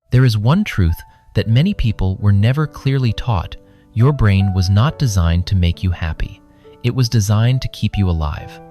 There is one truth that many people were never clearly taught. Your brain was not designed to make you happy. It was designed to keep you alive.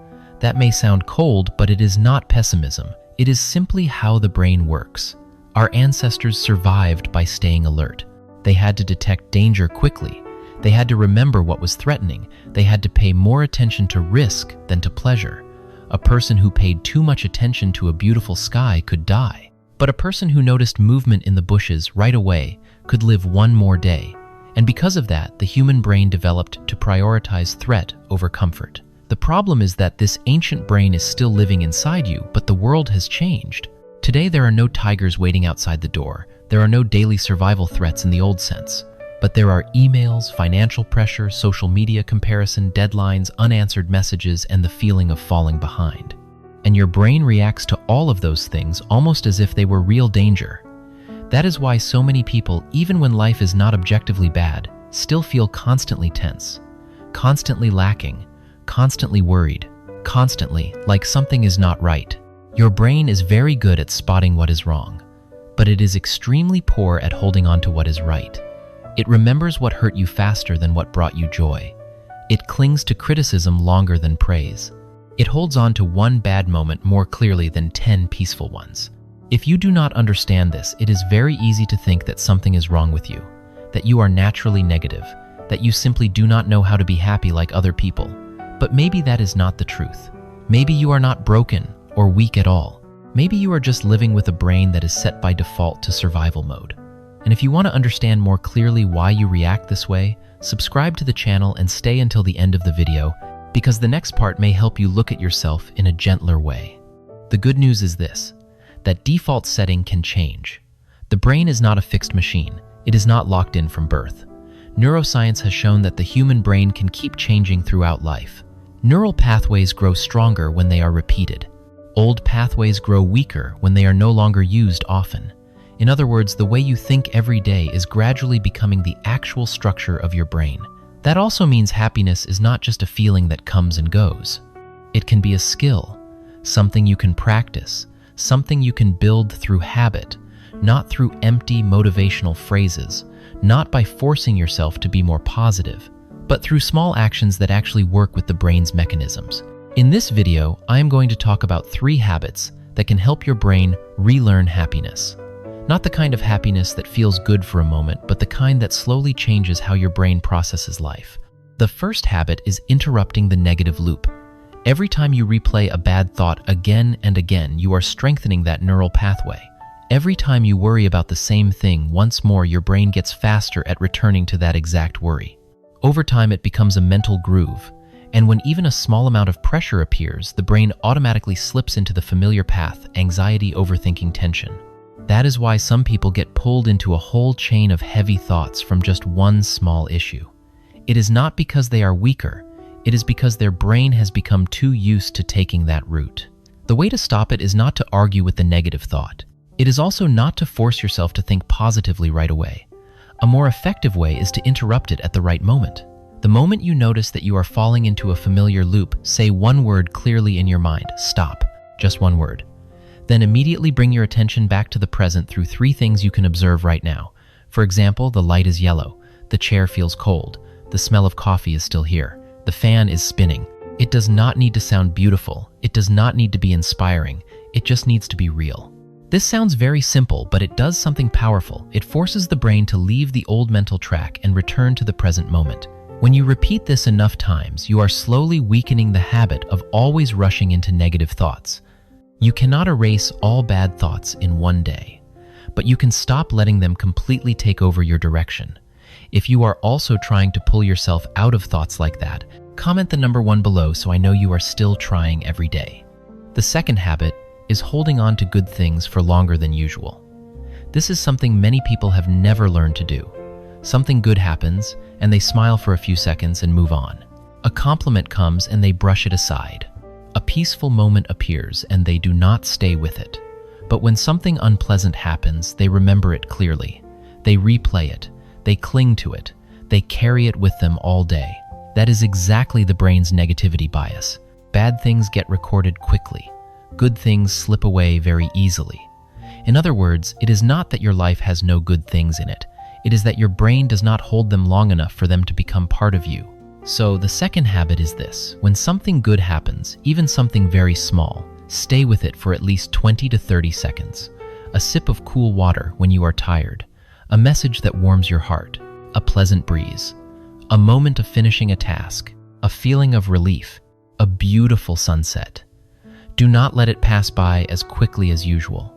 That may sound cold, but it is not pessimism. It is simply how the brain works. Our ancestors survived by staying alert. They had to detect danger quickly. They had to remember what was threatening. They had to pay more attention to risk than to pleasure. A person who paid too much attention to a beautiful sky could die. But a person who noticed movement in the bushes right away could live one more day. And because of that, the human brain developed to prioritize threat over comfort. The problem is that this ancient brain is still living inside you, but the world has changed. Today, there are no tigers waiting outside the door. There are no daily survival threats in the old sense. But there are emails, financial pressure, social media comparison, deadlines, unanswered messages, and the feeling of falling behind. And your brain reacts to all of those things almost as if they were real danger. That is why so many people, even when life is not objectively bad, still feel constantly tense, constantly lacking, constantly worried, constantly like something is not right. Your brain is very good at spotting what is wrong, but it is extremely poor at holding on to what is right. It remembers what hurt you faster than what brought you joy. It clings to criticism longer than praise. It holds on to one bad moment more clearly than 10 peaceful ones. If you do not understand this, it is very easy to think that something is wrong with you, that you are naturally negative, that you simply do not know how to be happy like other people. But maybe that is not the truth. Maybe you are not broken or weak at all. Maybe you are just living with a brain that is set by default to survival mode. And if you want to understand more clearly why you react this way, subscribe to the channel and stay until the end of the video, because the next part may help you look at yourself in a gentler way. The good news is this, that default setting can change. The brain is not a fixed machine. It is not locked in from birth. Neuroscience has shown that the human brain can keep changing throughout life. Neural pathways grow stronger when they are repeated. Old pathways grow weaker when they are no longer used often. In other words, the way you think every day is gradually becoming the actual structure of your brain. That also means happiness is not just a feeling that comes and goes. It can be a skill, something you can practice, something you can build through habit, not through empty motivational phrases, not by forcing yourself to be more positive, but through small actions that actually work with the brain's mechanisms. In this video, I am going to talk about 3 habits that can help your brain relearn happiness. Not the kind of happiness that feels good for a moment, but the kind that slowly changes how your brain processes life. The first habit is interrupting the negative loop. Every time you replay a bad thought again and again, you are strengthening that neural pathway. Every time you worry about the same thing once more, your brain gets faster at returning to that exact worry. Over time, it becomes a mental groove, and when even a small amount of pressure appears, the brain automatically slips into the familiar path: anxiety, overthinking, tension. That is why some people get pulled into a whole chain of heavy thoughts from just one small issue. It is not because they are weaker, it is because their brain has become too used to taking that route. The way to stop it is not to argue with the negative thought. It is also not to force yourself to think positively right away. A more effective way is to interrupt it at the right moment. The moment you notice that you are falling into a familiar loop, say one word clearly in your mind: stop. Just one word. Then immediately bring your attention back to the present through 3 things you can observe right now. For example, the light is yellow, the chair feels cold, the smell of coffee is still here, the fan is spinning. It does not need to sound beautiful, it does not need to be inspiring, it just needs to be real. This sounds very simple, but it does something powerful. It forces the brain to leave the old mental track and return to the present moment. When you repeat this enough times, you are slowly weakening the habit of always rushing into negative thoughts. You cannot erase all bad thoughts in one day, but you can stop letting them completely take over your direction. If you are also trying to pull yourself out of thoughts like that, comment the number 1 below so I know you are still trying every day. The second habit is holding on to good things for longer than usual. This is something many people have never learned to do. Something good happens, and they smile for a few seconds and move on. A compliment comes and they brush it aside. A peaceful moment appears and they do not stay with it. But when something unpleasant happens, they remember it clearly. They replay it. They cling to it. They carry it with them all day. That is exactly the brain's negativity bias. Bad things get recorded quickly. Good things slip away very easily. In other words, it is not that your life has no good things in it. It is that your brain does not hold them long enough for them to become part of you. So the second habit is this: when something good happens, even something very small, stay with it for at least 20 to 30 seconds. A sip of cool water when you are tired, a message that warms your heart, a pleasant breeze, a moment of finishing a task, a feeling of relief, a beautiful sunset. Do not let it pass by as quickly as usual.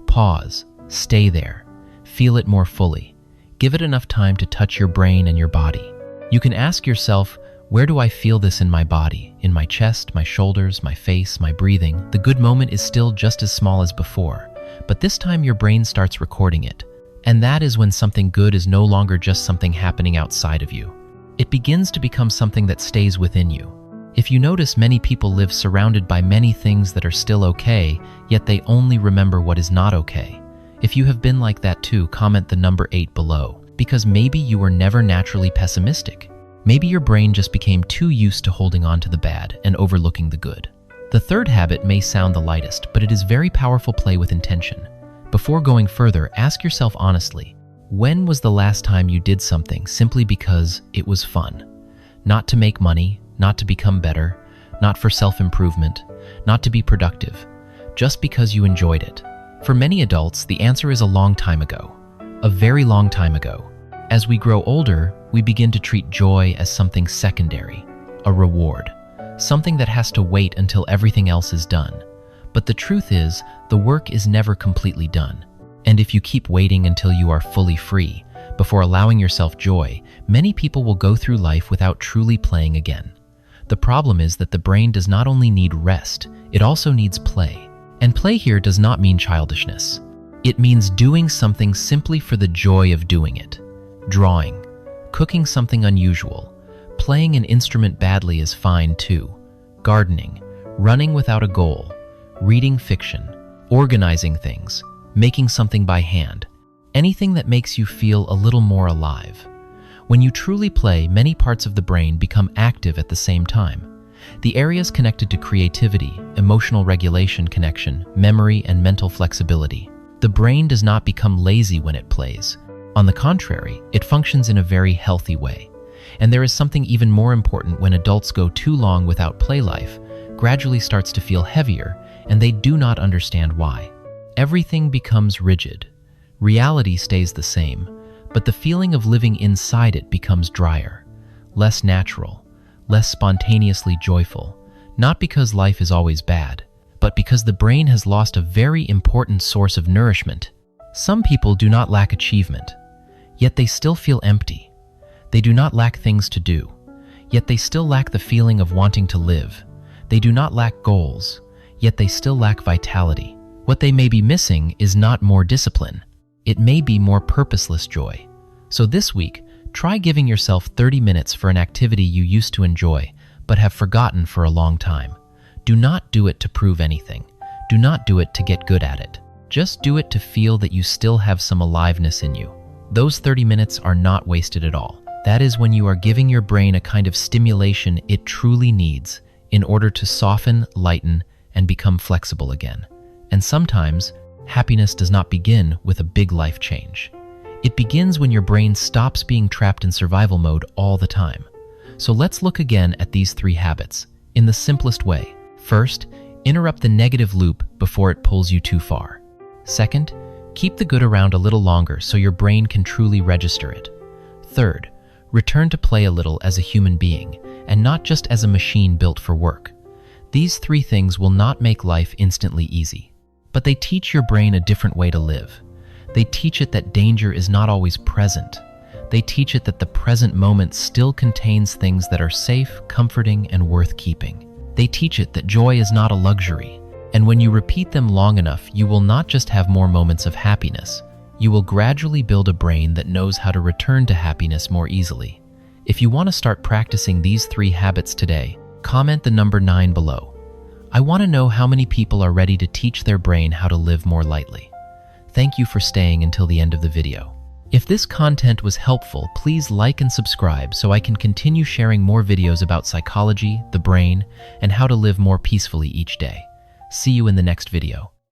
Pause, stay there, feel it more fully. Give it enough time to touch your brain and your body. You can ask yourself, where do I feel this in my body? In my chest, my shoulders, my face, my breathing? The good moment is still just as small as before, but this time your brain starts recording it. And that is when something good is no longer just something happening outside of you. It begins to become something that stays within you. If you notice, many people live surrounded by many things that are still okay, yet they only remember what is not okay. If you have been like that too, comment the number 8 below, because maybe you were never naturally pessimistic. Maybe your brain just became too used to holding on to the bad and overlooking the good. The third habit may sound the lightest, but it is very powerful. Play with intention. Before going further, ask yourself honestly, when was the last time you did something simply because it was fun? Not to make money, not to become better, not for self-improvement, not to be productive, just because you enjoyed it. For many adults, the answer is a long time ago, a very long time ago. As we grow older, we begin to treat joy as something secondary, a reward, something that has to wait until everything else is done. But the truth is, the work is never completely done. And if you keep waiting until you are fully free, before allowing yourself joy, many people will go through life without truly playing again. The problem is that the brain does not only need rest, it also needs play. And play here does not mean childishness. It means doing something simply for the joy of doing it. Drawing, cooking something unusual, playing an instrument badly is fine too. Gardening, running without a goal, reading fiction, organizing things, making something by hand, anything that makes you feel a little more alive. When you truly play, many parts of the brain become active at the same time. The areas connected to creativity, emotional regulation, connection, memory, and mental flexibility. The brain does not become lazy when it plays. On the contrary, it functions in a very healthy way. And there is something even more important: when adults go too long without play, life gradually starts to feel heavier, and they do not understand why. Everything becomes rigid. Reality stays the same, but the feeling of living inside it becomes drier, less natural, less spontaneously joyful, not because life is always bad, but because the brain has lost a very important source of nourishment. Some people do not lack achievement, yet they still feel empty. They do not lack things to do, yet they still lack the feeling of wanting to live. They do not lack goals, yet they still lack vitality. What they may be missing is not more discipline. It may be more purposeless joy. So this week, try giving yourself 30 minutes for an activity you used to enjoy, but have forgotten for a long time. Do not do it to prove anything. Do not do it to get good at it. Just do it to feel that you still have some aliveness in you. Those 30 minutes are not wasted at all. That is when you are giving your brain a kind of stimulation it truly needs in order to soften, lighten, and become flexible again. And sometimes, happiness does not begin with a big life change. It begins when your brain stops being trapped in survival mode all the time. So let's look again at these 3 habits in the simplest way. First, interrupt the negative loop before it pulls you too far. Second, keep the good around a little longer so your brain can truly register it. Third, return to play a little as a human being and not just as a machine built for work. These 3 things will not make life instantly easy, but they teach your brain a different way to live. They teach it that danger is not always present. They teach it that the present moment still contains things that are safe, comforting, and worth keeping. They teach it that joy is not a luxury, and when you repeat them long enough, you will not just have more moments of happiness. You will gradually build a brain that knows how to return to happiness more easily. If you want to start practicing these 3 habits today, comment the number 9 below. I want to know how many people are ready to teach their brain how to live more lightly. Thank you for staying until the end of the video. If this content was helpful, please like and subscribe so I can continue sharing more videos about psychology, the brain, and how to live more peacefully each day. See you in the next video.